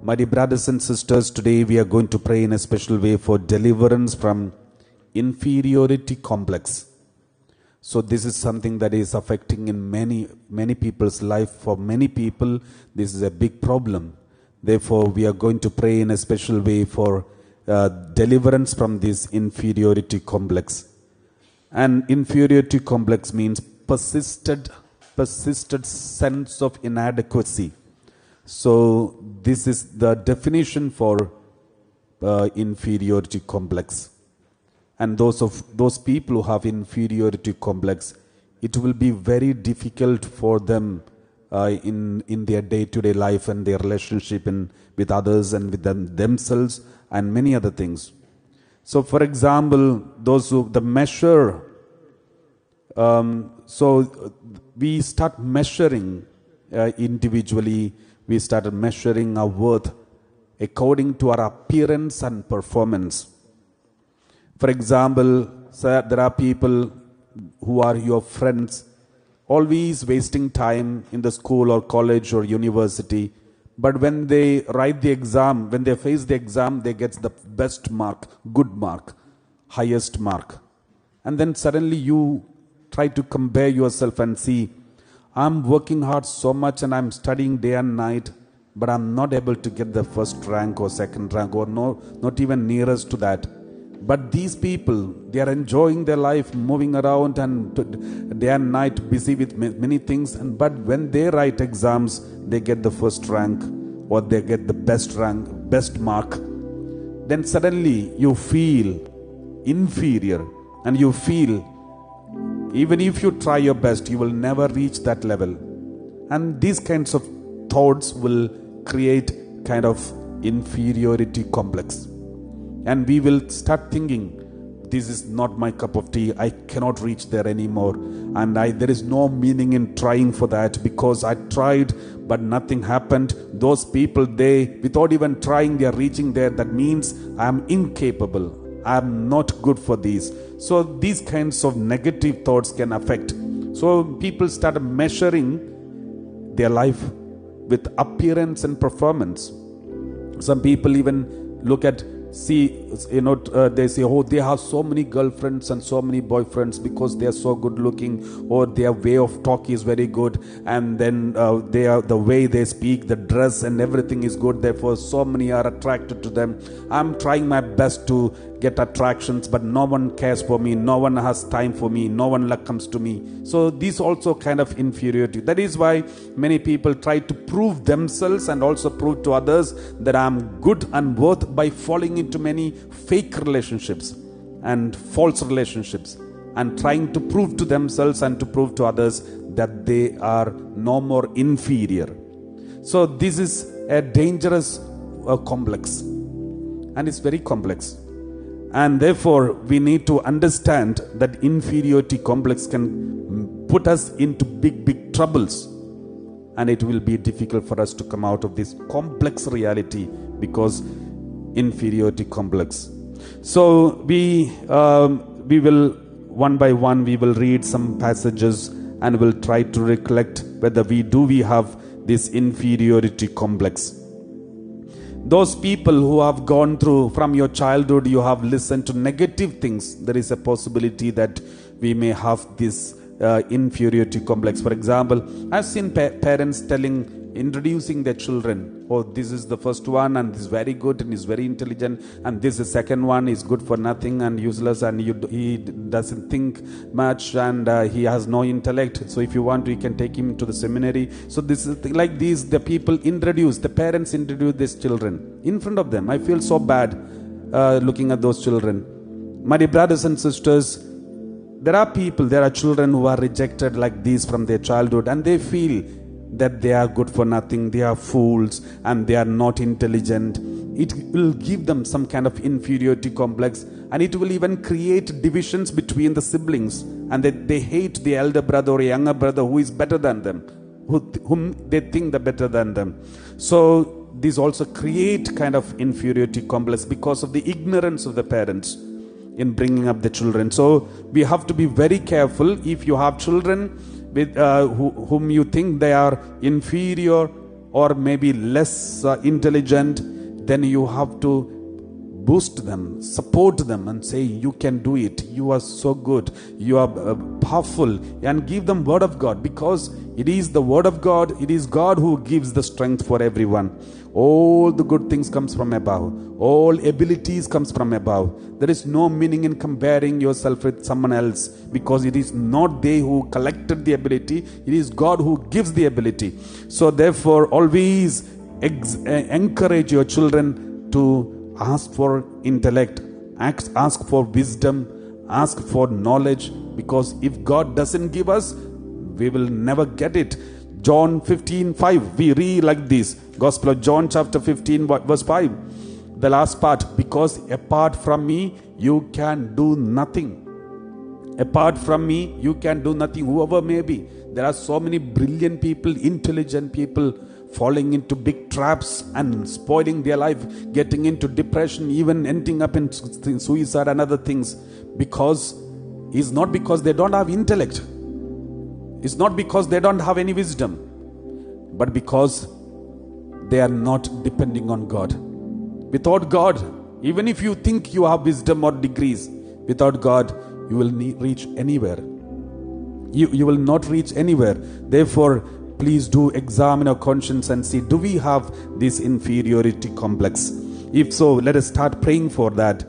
My dear brothers and sisters, today we are going to pray in a special way for deliverance from inferiority complex. So this is something that is affecting in many people's life. For many people, this is a big problem. Therefore, we are going to pray in a special way for deliverance from this inferiority complex. And inferiority complex means persisted sense of inadequacy. So this is the definition for inferiority complex. And those people who have inferiority complex, it will be very difficult for them in their day-to-day life and their relationship with others and with themselves and many other things. So, for example, so we start measuring individually. We started measuring our worth according to our appearance and performance. For example, there are people who are your friends, always wasting time in the school or college or university. But when they write the exam, when they face the exam, they get the best mark, good mark, highest mark. And then suddenly you try to compare yourself and see, I'm working hard so much and I'm studying day and night, but I'm not able to get the first rank or second rank or not even nearest to that. But these people, they are enjoying their life, moving around and day and night busy with many things. But when they write exams, they get the first rank or they get the best rank, best mark. Then suddenly you feel inferior and you feel even if you try your best, you will never reach that level. And these kinds of thoughts will create kind of inferiority complex. And we will start thinking, this is not my cup of tea. I cannot reach there anymore. And there is no meaning in trying for that because I tried, but nothing happened. Those people, without even trying, they are reaching there. That means I am incapable. I am not good for these. So these kinds of negative thoughts can affect. So people start measuring their life with appearance and performance. Some people even look at, they say, oh, they have so many girlfriends and so many boyfriends because they are so good looking, or their way of talk is very good, and then the way they speak, the dress and everything is good, therefore so many are attracted to them. I'm trying my best to get attractions, but no one cares for me, no one has time for me, no one comes to me. So these also kind of inferiority. That is why many people try to prove themselves and also prove to others that I'm good and worth by falling into many fake relationships and false relationships and trying to prove to themselves and to prove to others that they are no more inferior. So this is a dangerous complex, and it's very complex. And therefore, we need to understand that inferiority complex can put us into big troubles. And it will be difficult for us to come out of this complex reality because inferiority complex. So we will, one by one, we will read some passages and will try to recollect whether we have this inferiority complex. Those people who have gone through from your childhood, you have listened to negative things, there is a possibility that we may have this inferiority complex. For example, I've seen parents introducing their children, oh, this is the first one and this is very good and is very intelligent, and this is second one is good for nothing and useless, and he doesn't think much and he has no intellect, so if you want you can take him to the seminary. So this is like these, the parents introduce these children in front of them. I feel so bad looking at those children. My dear brothers and sisters, there are children who are rejected like these from their childhood, and they feel that they are good for nothing, they are fools, and they are not intelligent. It will give them some kind of inferiority complex, and it will even create divisions between the siblings, and they hate the elder brother or younger brother who is better than them, whom they think they're better than them. So these also create kind of inferiority complex because of the ignorance of the parents in bringing up the children. So we have to be very careful. If you have children with whom you think they are inferior or maybe less intelligent, then you have to boost them, support them and say, you can do it, you are so good, you are powerful, and give them word of God, because it is the word of God, it is God who gives the strength for everyone. All the good things comes from above, all abilities comes from above. There is no meaning in comparing yourself with someone else, because it is not they who collected the ability, it is God who gives the ability. So therefore always encourage your children to ask for intellect, ask for wisdom, ask for knowledge, because if God doesn't give us, we will never get it. John 15:5, we read like this, Gospel of John chapter 15 verse 5, the last part, because apart from me you can do nothing. Apart from me you can do nothing, whoever may be. There are so many brilliant people, intelligent people falling into big traps and spoiling their life, getting into depression, even ending up in suicide and other things, because it's not because they don't have intellect, it's not because they don't have any wisdom, but because they are not depending on God. Without God, even if you think you have wisdom or degrees, without God you will reach anywhere. You will not reach anywhere. Therefore, please do examine our conscience and see, do we have this inferiority complex? If so, let us start praying for that.